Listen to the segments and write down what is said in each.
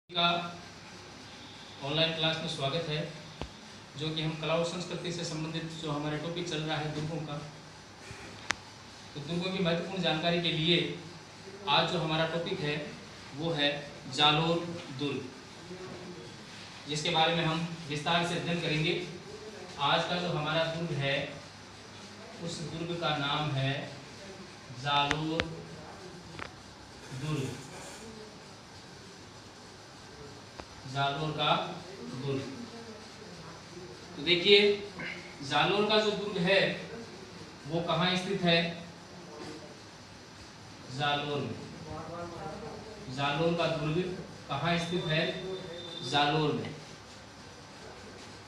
का online class में स्वागत है। जो कि हम कला और संस्कृति से संबंधित जो हमारा टॉपिक चल रहा है दुर्गों का, तो दुर्गों की महत्वपूर्ण जानकारी के लिए आज जो हमारा टॉपिक है वो है जालोर दुर्ग, जिसके बारे में हम विस्तार से अध्ययन करेंगे। आज का जो हमारा दुर्ग है उस दुर्ग का नाम है जालोर दुर्ग। जालोर का दुर्ग। तो देखिए जालोर का जो दुर्ग है वो कहाँ स्थित है? जालोर में। जालोर का दुर्ग कहाँ स्थित है? जालोर में।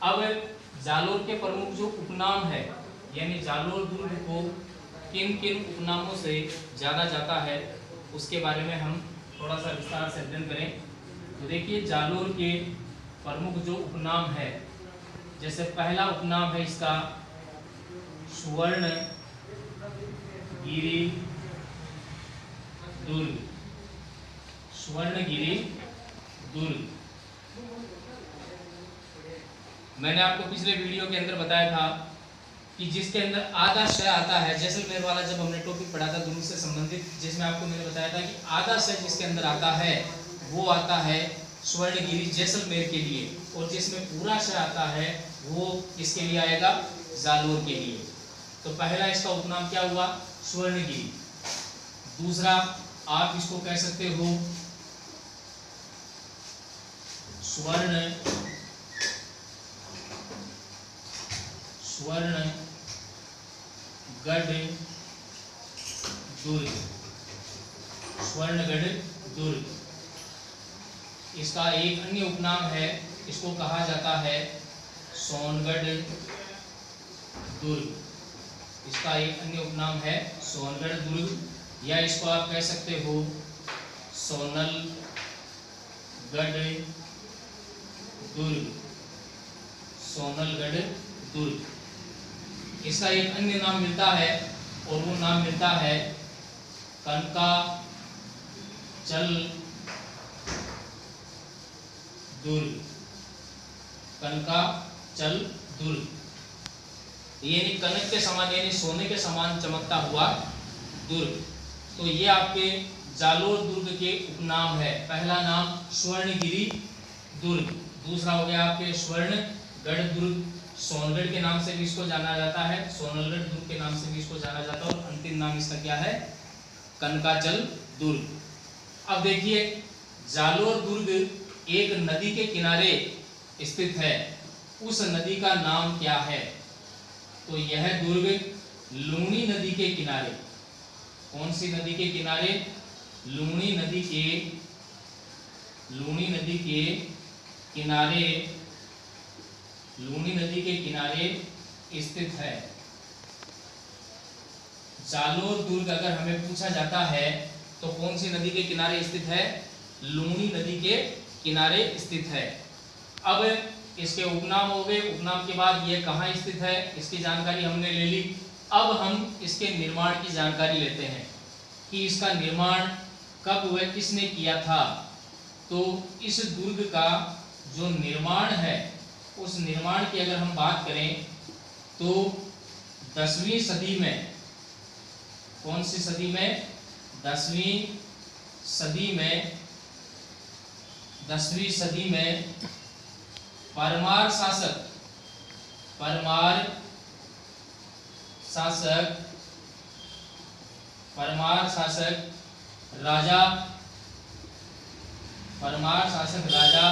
अब जालोर के प्रमुख जो उपनाम है, यानी जालोर दुर्ग को किन किन उपनामों से जाना जाता है उसके बारे में हम थोड़ा सा विस्तार से अध्ययन करें। तो देखिए जालोर के प्रमुख जो उपनाम है, जैसे पहला उपनाम है इसका स्वर्णगिरी दुर्ग। स्वर्णगिरी दुर्ग। मैंने आपको पिछले वीडियो के अंदर बताया था कि जिसके अंदर आधा श आता है, जैसलमेर वाला जब हमने टॉपिक पढ़ा था दुर्ग से संबंधित, जिसमें आपको मैंने बताया था कि आधा श जिसके अंदर आता है वो आता है स्वर्णगिरी जैसलमेर के लिए, और जिसमें पूरा श आता है वो किसके लिए आएगा? जालोर के लिए। तो पहला इसका उपनाम क्या हुआ? स्वर्णगिरी। दूसरा आप इसको कह सकते हो स्वर्णगढ़ दुर्ग। स्वर्णगढ़ दुर्ग। इसका एक अन्य उपनाम है, इसको कहा जाता है सोनगढ़ दुर्ग। इसका एक अन्य उपनाम है सोनगढ़ दुर्ग, या इसको आप कह सकते हो सोनलगढ़ दुर्ग। सोनलगढ़ दुर्ग। इसका एक अन्य नाम मिलता है और वो नाम मिलता है कनकाचल दुर्ग। कनकाचल दुर्ग, यानी कनक के समान यानी सोने के समान चमकता हुआ दुर्ग। तो ये आपके जालोर दुर्ग के उपनाम है। पहला नाम स्वर्णगिरी दुर्ग, दूसरा हो गया आपके स्वर्णगढ़ दुर्ग, सोनगढ़ के नाम से भी इसको जाना जाता है, सोनलगढ़ दुर्ग के नाम से भी इसको जाना जाता है, और अंतिम नाम इसका क्या है? कनकाचल दुर्ग। अब देखिए जालोर दुर्ग एक नदी के किनारे स्थित है। उस नदी का नाम क्या है? तो यह दुर्ग लूणी नदी के किनारे। कौन सी नदी के किनारे? लूणी नदी के किनारे। लूणी नदी के किनारे स्थित है। जालोर दुर्ग अगर हमें पूछा जाता है तो कौन सी नदी के किनारे स्थित है? लूणी नदी के किनारे स्थित है। अब इसके उपनाम हो गए। उपनाम के बाद ये कहाँ स्थित है इसकी जानकारी हमने ले ली। अब हम इसके निर्माण की जानकारी लेते हैं कि इसका निर्माण कब हुआ, किसने किया था। तो इस दुर्ग का जो निर्माण है उस निर्माण की अगर हम बात करें तो 10वीं सदी में, कौन सी सदी में? 10वीं सदी में परमार शासक राजा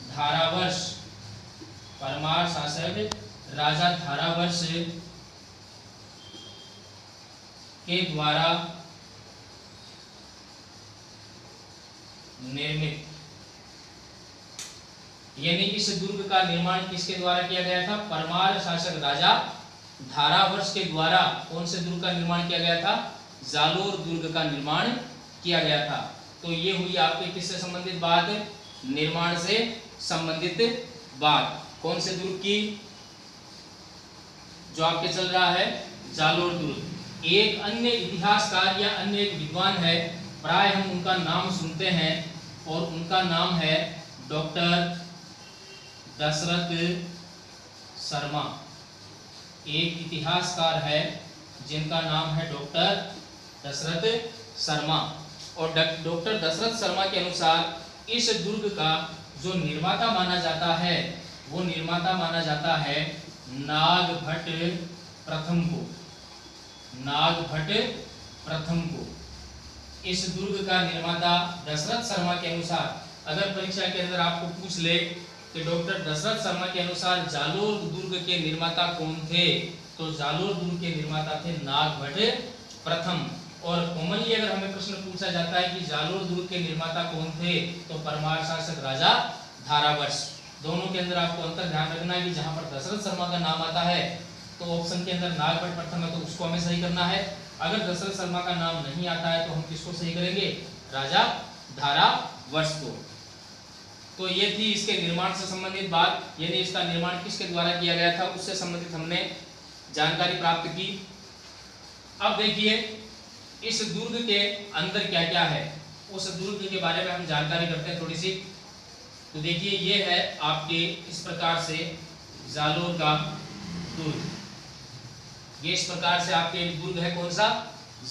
धारावर्ष के द्वारा निर्मित, यानी इस दुर्ग का निर्माण किसके द्वारा किया गया था? परमार शासक राजा धारावर्ष के द्वारा कौन से दुर्ग का निर्माण किया गया था? जालोर दुर्ग का निर्माण किया गया था। तो ये हुई आपके किससे संबंधित बात? निर्माण से संबंधित बात। कौन से दुर्ग की? जो आपके चल रहा है जालोर दुर्ग। एक अन्य इतिहासकार या अन्य एक विद्वान है, प्राय हम उनका नाम सुनते हैं, और उनका नाम है डॉक्टर दशरथ शर्मा। एक इतिहासकार है जिनका नाम है डॉक्टर दशरथ शर्मा। और डॉक्टर दशरथ शर्मा के अनुसार इस दुर्ग का जो निर्माता माना जाता है वो निर्माता माना जाता है नागभट्ट प्रथम को। नागभट्ट प्रथम को इस दुर्ग का निर्माता दशरथ शर्मा के अनुसार। अगर परीक्षा के अंदर आपको पूछ ले कि डॉक्टर दशरथ शर्मा के अनुसार जालोर दुर्ग के निर्माता कौन थे, तो जालोर दुर्ग के निर्माता थे नागभट्ट प्रथम। और कॉमनली अगर हमें प्रश्न पूछा जाता है कि जालोर दुर्ग के निर्माता कौन थे, तो परमार शासक राजा धारावर्ष। दोनों के अंदर आपको अंतर ध्यान रखना है कि जहां पर दशरथ शर्मा का नाम आता है तो ऑप्शन के अंदर नागभट्ट प्रथम है तो उसको हमें सही करना है। अगर दशरथ शर्मा का नाम नहीं आता है तो हम किसको सही करेंगे, राजा धारावर्ष को। तो ये थी इसके निर्माण से संबंधित बात, यानी इसका निर्माण किसके द्वारा किया गया था उससे संबंधित हमने जानकारी प्राप्त की। अब देखिए इस दुर्ग के अंदर क्या क्या है, उस दुर्ग के बारे में हम जानकारी करते हैं थोड़ी सी। तो देखिए ये है आपके इस प्रकार से जालोर का दुर्ग। ये इस प्रकार से आपके दुर्ग है, कौन सा,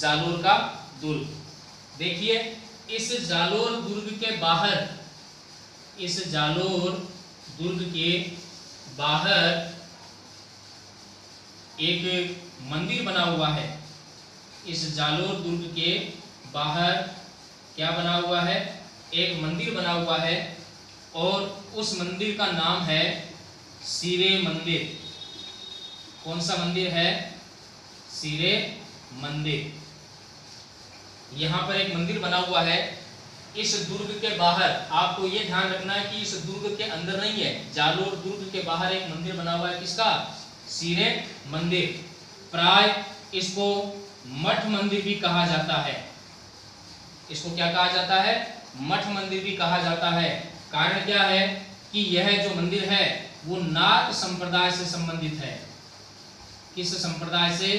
जालोर का दुर्ग। देखिए इस जालोर दुर्ग के बाहर, इस जालोर दुर्ग के बाहर एक मंदिर बना हुआ है। इस जालोर दुर्ग के बाहर क्या बना हुआ है, एक मंदिर बना हुआ है और उस मंदिर का नाम है सिरे मंदिर। कौन सा मंदिर है, सिरे मंदिर। यहाँ पर एक मंदिर बना हुआ है इस दुर्ग के बाहर। आपको ये ध्यान रखना है कि इस दुर्ग के अंदर नहीं है, जालोर दुर्ग के बाहर एक मंदिर बना हुआ है, किसका, सिरे मंदिर। प्राय इसको मठ मंदिर भी कहा जाता है। इसको क्या कहा जाता है, मठ मंदिर भी कहा जाता है। कारण क्या है कि यह जो मंदिर है वो नाथ संप्रदाय से संबंधित है। किस संप्रदाय से,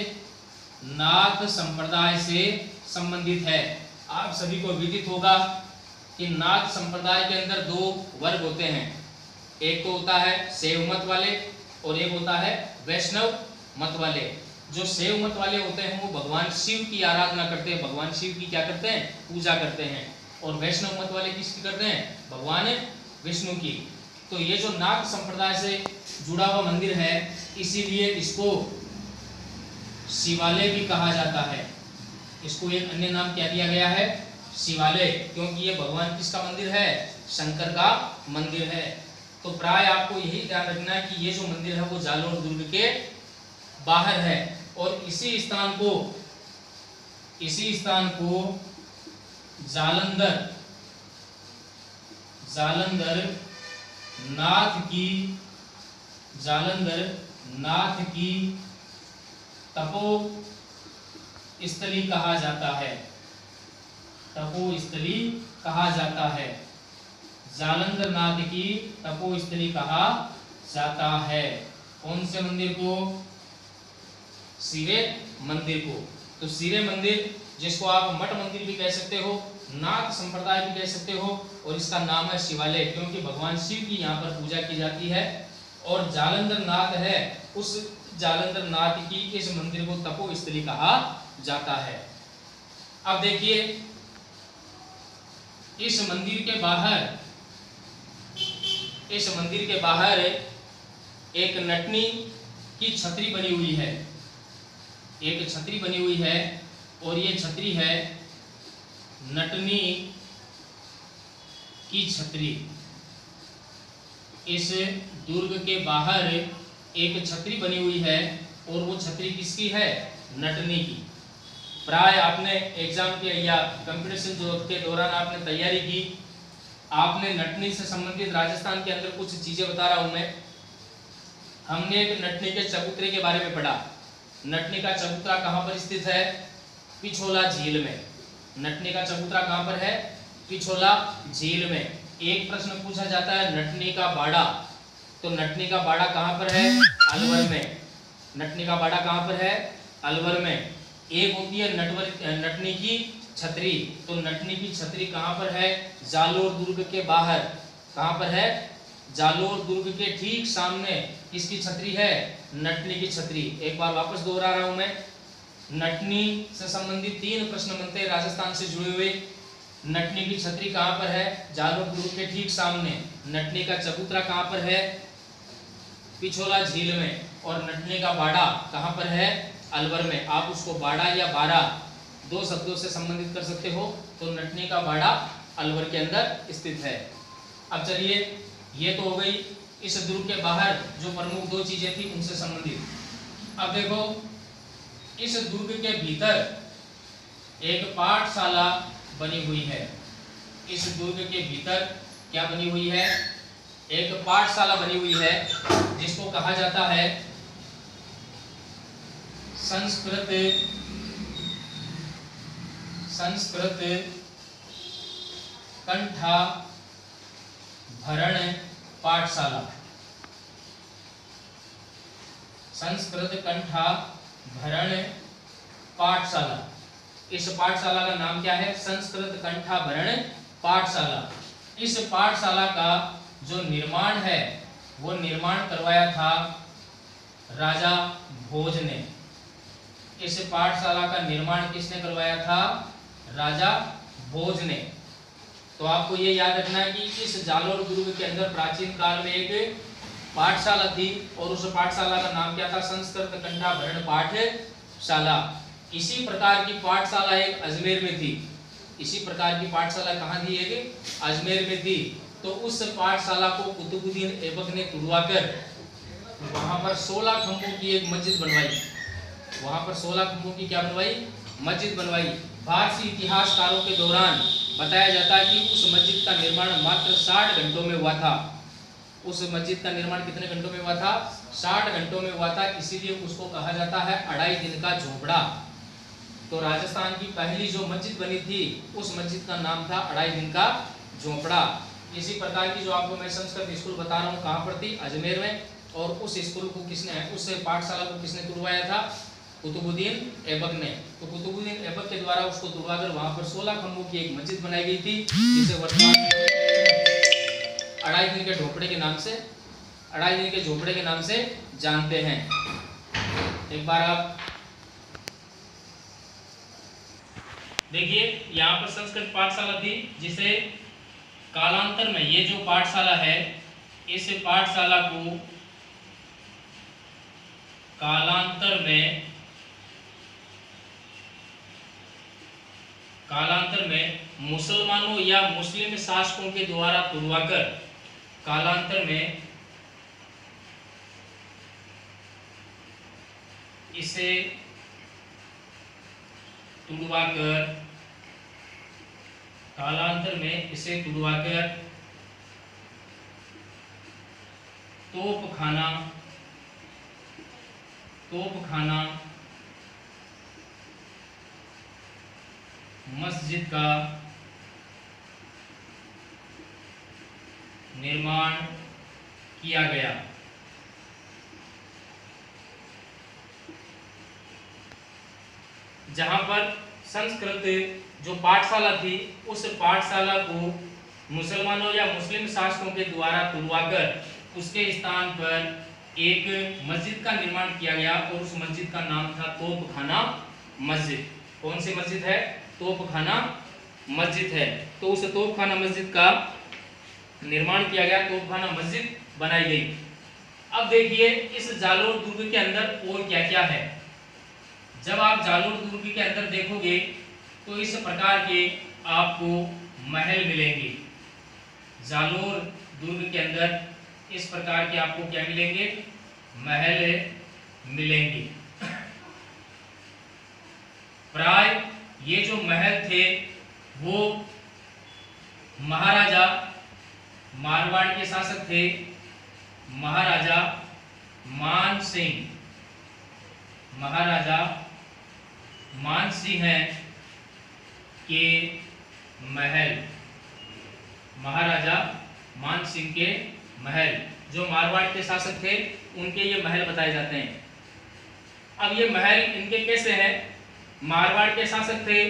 नाथ संप्रदाय से संबंधित है। आप सभी को विदित होगा कि नाथ संप्रदाय के अंदर दो वर्ग होते हैं, एक तो होता है शैव मत वाले और एक होता है वैष्णव मत वाले। जो शैव मत वाले होते हैं वो भगवान शिव की आराधना करते हैं, भगवान शिव की क्या करते हैं, पूजा करते हैं। और वैष्णव मत वाले किसकी करते हैं, भगवान विष्णु की। तो ये जो नाथ संप्रदाय से जुड़ा हुआ मंदिर है इसीलिए इसको शिवालय भी कहा जाता है। इसको एक अन्य नाम क्या दिया गया है, शिवालय, क्योंकि ये भगवान किसका मंदिर है, शंकर का मंदिर है। तो प्राय आपको यही ध्यान रखना है कि ये जो मंदिर है वो जालोर दुर्ग के बाहर है। और इसी स्थान को जालंधर नाथ की तपो स्थली कहा जाता है। तपोस्थली कहा जाता है, जालंधर नाथ की तपोस्थली कहा जाता है। कौन से मंदिर को, सिरे मंदिर को। तो सिरे मंदिर जिसको आप मठ मंदिर भी कह सकते हो, नाथ संप्रदाय भी कह सकते हो, और इसका नाम है शिवालय क्योंकि भगवान शिव की यहाँ पर पूजा की जाती है। और जालंधर नाथ है, उस जालंधर नाथ की इस मंदिर को तपोस्थली कहा जाता है। अब देखिए इस मंदिर के बाहर एक नटनी की छतरी बनी हुई है, एक छतरी बनी हुई है और ये छतरी है नटनी की छतरी। इस दुर्ग के बाहर एक छतरी बनी हुई है और वो छतरी किसकी है, नटनी की। प्राय आपने एग्जाम के या कंपटीशन के दौरान आपने तैयारी की, आपने नटनी से संबंधित राजस्थान के अंदर कुछ चीजें बता रहा हूं मैं। हमने एक नटनी के चबूतरे के बारे में पढ़ा। नटनी का चबूतरा कहां पर स्थित है, पिछोला झील में। नटनी का चबूतरा कहां पर है, पिछोला झील में। एक प्रश्न पूछा जाता है नटनी का बाड़ा, तो नटनी का बाड़ा कहां पर है, अलवर में। नटनी का बाड़ा कहां पर है, अलवर में। एक होती है नटनी की छतरी। तो नटनी की छतरी कहाँ पर है? जालोर दुर्ग के बाहर। कहाँ पर है? जालोर दुर्ग के ठीक सामने किसकी छतरी है? नटनी की छतरी। एक बार वापस दोहरा रहा हूं मैं। नटनी से संबंधित 3 प्रश्न बनते हैं राजस्थान से जुड़े हुए। नटनी की छतरी कहाँ पर है? जालोर दुर्ग के ठीक सामने। नटनी का चबूतरा कहाँ पर है? पिछोला झील में। और नटनी का बाड़ा कहाँ पर है? अलवर में। आप उसको बाड़ा या बारा 2 शब्दों से संबंधित कर सकते हो। तो नटनी का बाड़ा अलवर के अंदर स्थित है। अब चलिए, ये तो हो गई इस दुर्ग के बाहर जो प्रमुख 2 चीजें थी उनसे संबंधित। अब देखो, इस दुर्ग के भीतर एक पाठशाला बनी हुई है। इस दुर्ग के भीतर क्या बनी हुई है? एक पाठशाला बनी हुई है जिसको कहा जाता है संस्कृत कंठाभरण पाठशाला। संस्कृत कंठाभरण पाठशाला। इस पाठशाला का नाम क्या है? संस्कृत कंठाभरण पाठशाला। इस पाठशाला का जो निर्माण है वो निर्माण करवाया था राजा भोज ने। इस पाठशाला का निर्माण किसने करवाया था? राजा भोज ने। तो आपको ये याद रखना है कि इस जालोर दुर्ग के अंदर प्राचीन काल में एक पाठशाला थी और उस पाठशाला का नाम क्या था? संस्कृत कंठाभरण पाठशाला। इसी प्रकार की पाठशाला एक अजमेर में थी। इसी प्रकार की पाठशाला कहाँ थी? एक अजमेर में थी। तो उस पाठशाला को कुतुबुद्दीन ऐबक ने तुड़वाकर वहां पर 16 खंभों की एक मस्जिद बनवाई। वहां पर 16 खंभों की क्या बनवाई? मस्जिद बनवाई। भारतीय इतिहासकारों के दौरान बताया जाता है कि उस मस्जिद का निर्माण मात्र 60 घंटों में हुआ था। उस मस्जिद का निर्माण कितने घंटों में हुआ था? 60 घंटों में हुआ था। इसीलिए उसको कहा जाता है 2.5 दिन का झोपड़ा। तो राजस्थान की पहली जो मस्जिद बनी थी उस मस्जिद का नाम था 2.5 दिन का झोपड़ा। इसी प्रकार की जो आपको मैं संस्कृत स्कूल बता रहा हूँ कहाँ पर थी? अजमेर में। और उस स्कूल को किसने, उस पाठशाला को किसने तुड़वाया था? कुतुबुद्दीन ऐबक ने। तो कुतुबुद्दीन ऐबक के द्वारा उसको तुड़वाकर वहां पर 16 खंभों की एक मस्जिद बनाई गई थी जिसे वर्तमान 2.5 दिन के झोपड़े के नाम से 2.5 दिन के झोपड़े के नाम से जानते हैं। एक बार आप देखिए, यहाँ पर संस्कृत पाठशाला थी जिसे कालांतर में ये जो पाठशाला है इस पाठशाला को कालांतर में मुसलमानों या मुस्लिम शासकों के द्वारा तुड़वाकर कालांतर में इसे तुड़वाकर तोपखाना मस्जिद का निर्माण किया गया। जहां पर संस्कृत जो पाठशाला थी उस पाठशाला को मुसलमानों या मुस्लिम शासकों के द्वारा तुड़वाकर उसके स्थान पर एक मस्जिद का निर्माण किया गया और उस मस्जिद का नाम था तोपखाना मस्जिद। कौन सी मस्जिद है? तोपखाना मस्जिद है। तो उस तोपखाना मस्जिद का निर्माण किया गया, तोपखाना मस्जिद बनाई गई। अब देखिए इस जालोर दुर्ग के अंदर और क्या क्या है। जब आप जालोर दुर्ग के अंदर देखोगे तो इस प्रकार के आपको महल मिलेंगे। जालोर दुर्ग के अंदर इस प्रकार के आपको क्या मिलेंगे? महल मिलेंगे। प्राय ये जो महल थे वो महाराजा मारवाड़ के शासक थे महाराजा मान सिंह के महल। महाराजा मान सिंह के महल जो मारवाड़ के शासक थे उनके ये महल बताए जाते हैं। अब ये महल इनके कैसे हैं? मारवाड़ के शासक थे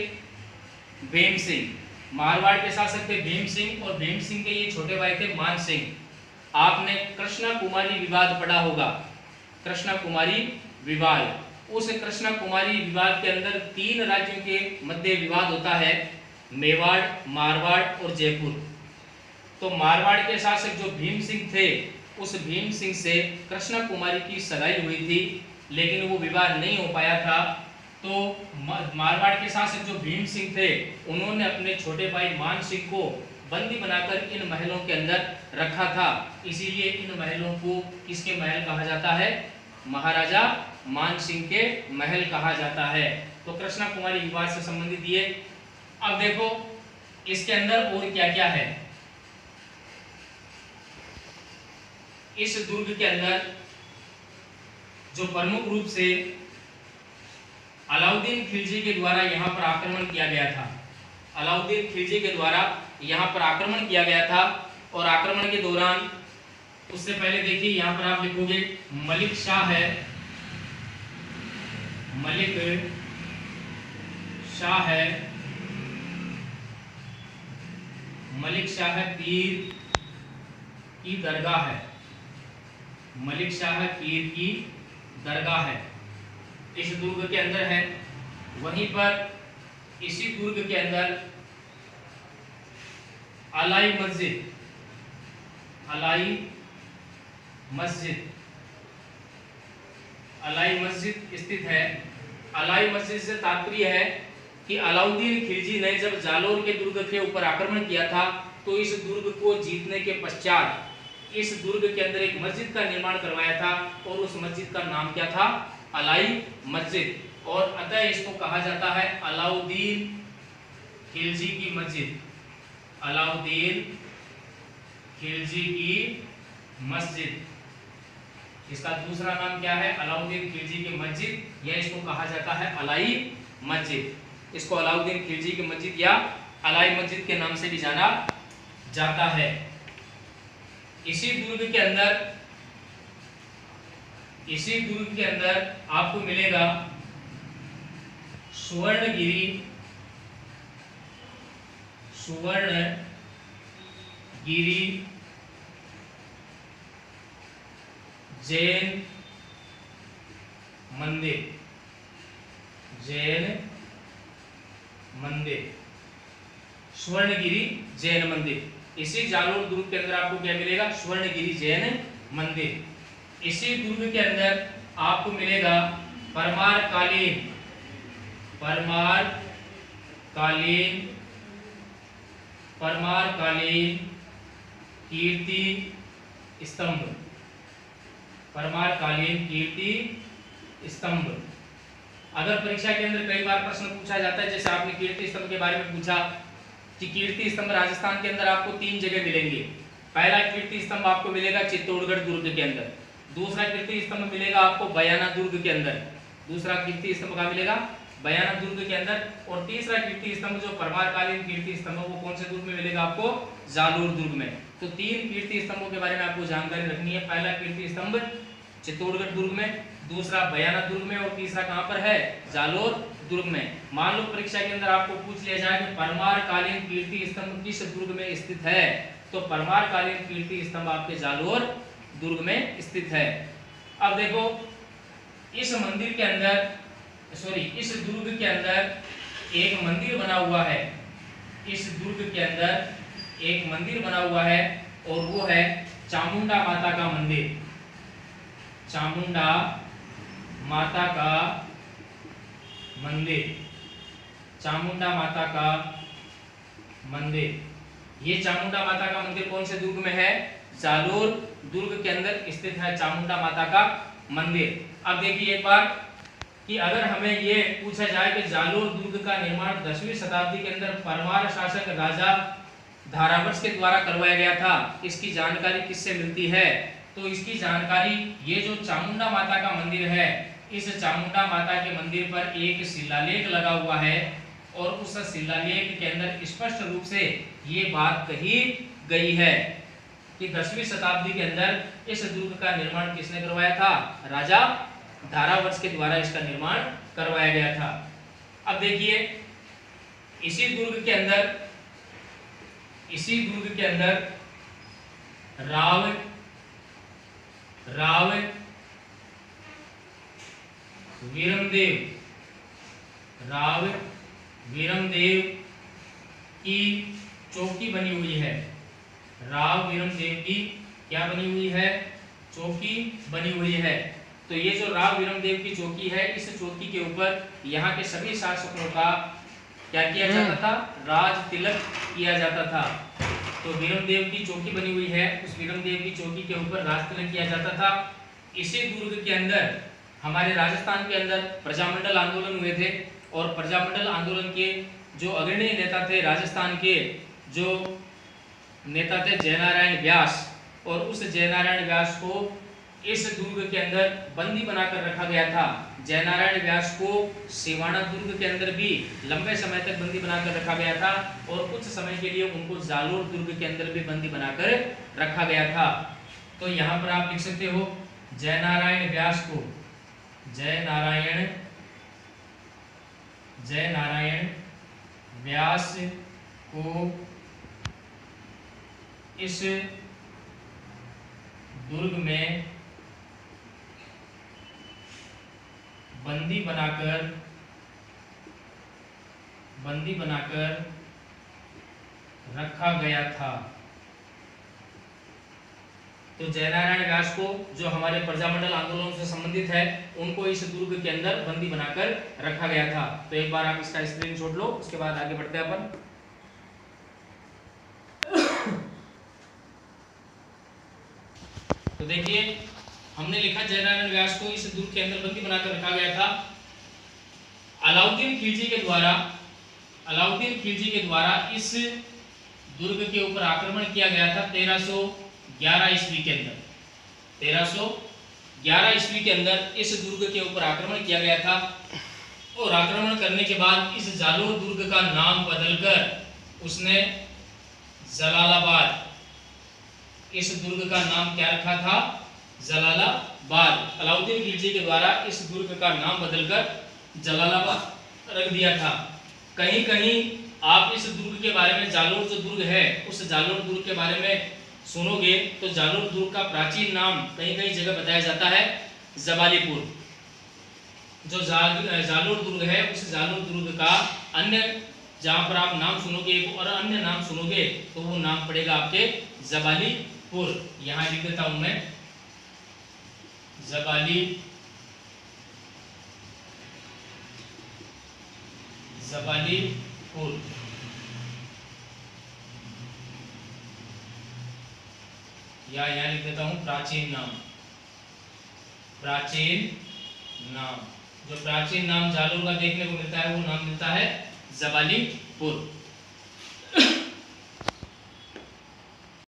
भीम सिंह। मारवाड़ के शासक थे भीम सिंह और भीम सिंह के ये छोटे भाई थे मान सिंह। आपने कृष्णा कुमारी विवाद पढ़ा होगा, कृष्णा कुमारी विवाद। उस कृष्णा कुमारी विवाद के अंदर 3 राज्यों के मध्य विवाद होता है, मेवाड़, मारवाड़ और जयपुर। तो मारवाड़ के शासक जो भीम सिंह थे, उस भीम सिंह से कृष्णा कुमारी की सगाई हुई थी, लेकिन वो विवाह नहीं हो पाया था। तो मारवाड़ के शासक जो भीम सिंह थे, उन्होंने अपने छोटे भाई मान सिंह को बंदी बनाकर इन महलों के अंदर रखा था। इसीलिए इन महलों को किसके महल कहा जाता है? महाराजा मान सिंह के महल कहा जाता है। तो कृष्णा कुमारी विवाद से संबंधित ये। अब देखो इसके अंदर और क्या क्या है। इस दुर्ग के अंदर जो प्रमुख रूप से अलाउद्दीन खिलजी के द्वारा यहाँ पर आक्रमण किया गया था, अलाउद्दीन खिलजी के द्वारा यहाँ पर आक्रमण किया गया था। और आक्रमण के दौरान, उससे पहले देखिए यहाँ पर आप लिखोगे मलिक शाह है, मलिक शाह है, मलिक शाह पीर की दरगाह है, मलिक शाह पीर की दरगाह है, इस दुर्ग के अंदर है। वहीं पर इसी दुर्ग के अंदर अलाई मस्जिद, अलाई मस्जिद, अलाई मस्जिद स्थित है। अलाई मस्जिद से तात्पर्य है कि अलाउद्दीन खिलजी ने जब जालोर के दुर्ग के ऊपर आक्रमण किया था, तो इस दुर्ग को जीतने के पश्चात इस दुर्ग के अंदर एक मस्जिद का निर्माण करवाया था, और उस मस्जिद का नाम क्या था? अलाई मस्जिद। और अतः इसको कहा जाता है अलाउद्दीन खिलजी की मस्जिद, अलाउद्दीन खिलजी की मस्जिद। इसका दूसरा नाम क्या है? अलाउद्दीन खिलजी की मस्जिद, या इसको कहा जाता है अलाई मस्जिद। इसको अलाउद्दीन खिलजी की मस्जिद या अलाई मस्जिद के नाम से भी जाना जाता है। इसी दुर्ग के अंदर, इसी दुर्ग के अंदर आपको मिलेगा सुवर्णगिरी, सुवर्णगिरी जैन मंदिर, जैन मंदिर, स्वर्णगिरी जैन मंदिर। इसी जालोर दुर्ग के अंदर आपको क्या मिलेगा? स्वर्णगिरी जैन मंदिर। इसी दुर्ग के अंदर आपको मिलेगा परमार कालीन, परमार कालीन, परमार कालीन कीर्ति स्तंभ, परमार कालीन कीर्ति स्तंभ। अगर परीक्षा के अंदर कई बार प्रश्न पूछा जाता है, जैसे आपने कीर्ति स्तंभ के बारे में पूछा कि कीर्ति स्तंभ राजस्थान के अंदर आपको 3 जगह मिलेंगे। पहला कीर्ति स्तंभ आपको मिलेगा चित्तौड़गढ़ दुर्ग के अंदर, दूसरा कीर्ति स्तंभ मिलेगा आपको बयाना दुर्ग के अंदर, दूसरा कीर्ति स्तंभ कहाँ मिलेगा? बयाना दुर्ग के अंदर। और तीसरा कीर्ति स्तंभ जो परमारकालीन कीर्ति स्तंभ वो कौन से दुर्ग में मिलेगा आपको? जालोर दुर्ग में। तो 3 कीर्ति स्तंभों के बारे में आपको जानकारी रखनी है। पहला कीर्ति स्तंभ चित्तौड़गढ़ दुर्ग में, दूसरा बयाना दुर्ग में, और तीसरा कहाँ पर है? जालोर दुर्ग में। मान लो परीक्षा के अंदर आपको पूछ लिया जाए कि परमारकालीन कीर्ति स्तंभ किस दुर्ग में स्थित है, तो परमारकालीन कीर्ति स्तंभ आपके जालोर दुर्ग में स्थित है। अब देखो इस मंदिर के अंदर, सॉरी इस दुर्ग के अंदर एक मंदिर बना हुआ है, इस दुर्ग के अंदर एक मंदिर बना हुआ है, और वो है चामुंडा माता का मंदिर, चामुंडा माता का मंदिर, चामुंडा माता का मंदिर। ये चामुंडा माता का मंदिर कौन से दुर्ग में है? जालोर दुर्ग के अंदर स्थित है चामुंडा माता का मंदिर। अब देखिए एक बार कि अगर हमें ये पूछा जाए कि जालोर दुर्ग का निर्माण 10वीं शताब्दी के अंदर परमार शासक राजा धारावंश के द्वारा करवाया गया था, इसकी जानकारी किससे मिलती है? तो इसकी जानकारी ये जो चामुंडा माता का मंदिर है, इस चामुंडा माता के मंदिर पर एक शिलालेख लगा हुआ है, और उस शिलालेख के अंदर स्पष्ट रूप से ये बात कही गई है कि 10वीं शताब्दी के अंदर इस दुर्ग का निर्माण किसने करवाया था? राजा धारावंश के द्वारा इसका निर्माण करवाया गया था। अब देखिए इसी दुर्ग के अंदर राव वीरमदेव की चौकी बनी हुई है। राव वीरमदेव की क्या बनी हुई है? चौकी बनी हुई है। तो ये जो राव वीरमदेव की चौकी है, इस चौकी के ऊपर यहाँ के सभी शासकों का क्या किया जाता था? राज तिलक किया जाता था। तो वीरमदेव की चौकी बनी हुई है, उस वीरमदेव की चौकी के ऊपर राज तिलक किया जाता था। इसी दुर्ग के अंदर हमारे राजस्थान के अंदर प्रजामंडल आंदोलन हुए थे, और प्रजामंडल आंदोलन के जो अग्रणी नेता थे, राजस्थान के जो नेता थे जयनारायण व्यास, और उस जयनारायण व्यास को इस दुर्ग के अंदर बंदी बनाकर रखा गया था। जयनारायण व्यास को सिवाना दुर्ग के अंदर भी लंबे समय तक बंदी बनाकर रखा गया था, और कुछ समय के लिए उनको जालोर दुर्ग के अंदर भी बंदी बनाकर रखा गया था। तो यहाँ पर आप लिख सकते हो जयनारायण व्यास को जयनारायण व्यास को इस दुर्ग में बंदी बनाकर रखा गया था। तो जयनारायण व्यास को, जो हमारे प्रजामंडल आंदोलन से संबंधित है, उनको इस दुर्ग के अंदर बंदी बनाकर रखा गया था। तो एक बार आप इसका स्क्रीनशॉट लो, उसके बाद आगे बढ़ते हैं अपन। तो देखिए, हमने लिखा जयनारायण व्यास को इस दुर्ग के अंदर बंदी बनाकर रखा गया था। अलाउद्दीन खिलजी के द्वारा इस दुर्ग के ऊपर आक्रमण किया गया था 1311 ईस्वी के अंदर। 1311 ईस्वी के अंदर इस दुर्ग के ऊपर आक्रमण किया गया था, और आक्रमण करने के बाद इस जालोर दुर्ग का नाम बदलकर उसने जलालाबाद, इस दुर्ग का नाम क्या रखा था? जलालाबाद। अलाउद्दीन खिलजी के द्वारा इस दुर्ग का नाम बदलकर जलालाबाद रख दिया था। कहीं कहीं आप इस दुर्ग के बारे में, जालोर जो दुर्ग है, उस जालोर दुर्ग के बारे में सुनोगे तो जालोर दुर्ग का प्राचीन नाम कहीं कहीं जगह बताया जाता है जबालीपुर। जो जालोर दुर्ग है, उस जालोर दुर्ग का अन्य, जहां पर आप नाम सुनोगे और अन्य नाम सुनोगे, तो वो नाम पड़ेगा आपके जबालीपुर। यहां लिख देता हूं मैं जबालीपुर। या यहाँ लिख देता हूं प्राचीन नाम। जो प्राचीन नाम जालोर का देखने को मिलता है, वो नाम मिलता है जबालीपुर।